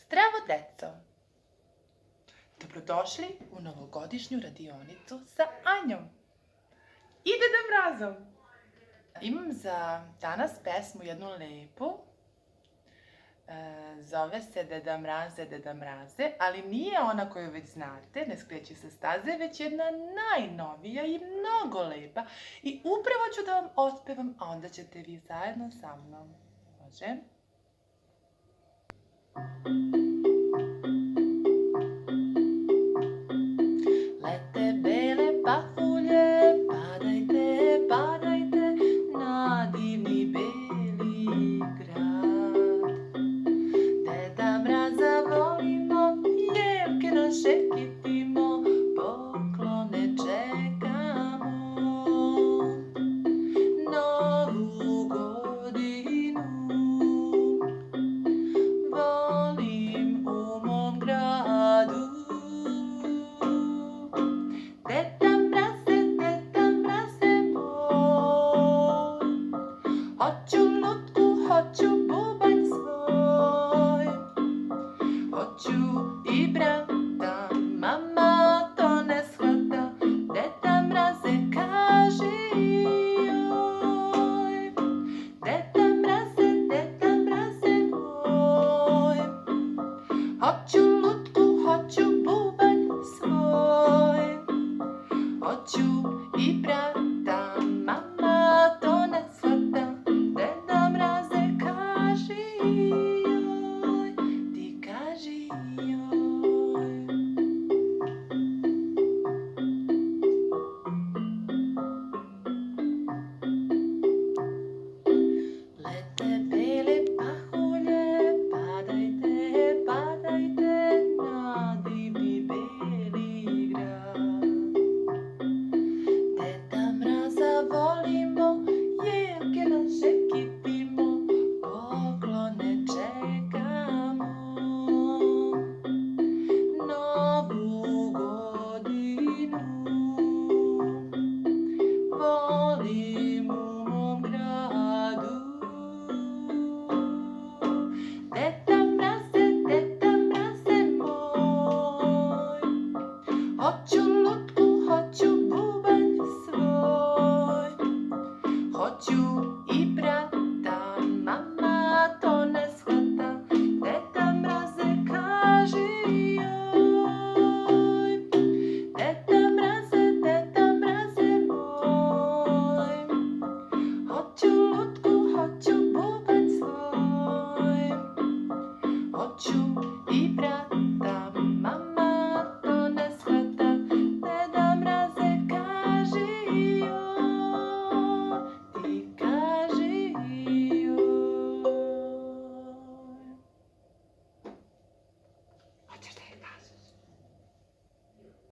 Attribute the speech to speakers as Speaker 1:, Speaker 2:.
Speaker 1: Zdravo, deco! Dobrodošli u novogodišnju radionicu sa Anjom i Dedom Mrazom. Imam za danas pesmu jednu lepu. Zove se Deda Mraze, Deda Mraze, ali nije ona koju već znate, ne skreće sa staze, već jedna najnovija i mnogo lepa. I upravo ću da vam otpevam, a onda ćete vi zajedno sa mnom. Može? Lete bele pahulje, padajte, padajte na divni beli grad. Deda Mraza volimo, jelke naše kitimo, poklone čekamo. Novu godinu volim u mom gradu. Deda Mraze moj, hoću lutku, hoću bubanj svoj, hoću i brata, mama to ne shvata. Deda Mraze kaži joj, Deda Mraze moj, hoću lutku, hoću bubanj svoj, hoću i brata, mama to ne shvata. Deda Mraze kaži joj, ti kaži joj. Lete bele pahulje, padajte, padajte na divni beli grad. Deda Mraza volimo, jelke naše kitimo, poklone čekamo. Novu godinu volim u mom gradu. Deda Mraze moj, hoću lutku, hoću bubanj svoj, hoću i brata, mama to ne shvata. Deda Mraze kaži joj, Deda Mraze moj, hoću lutku, hoću bubanj svoj, hoću i brata.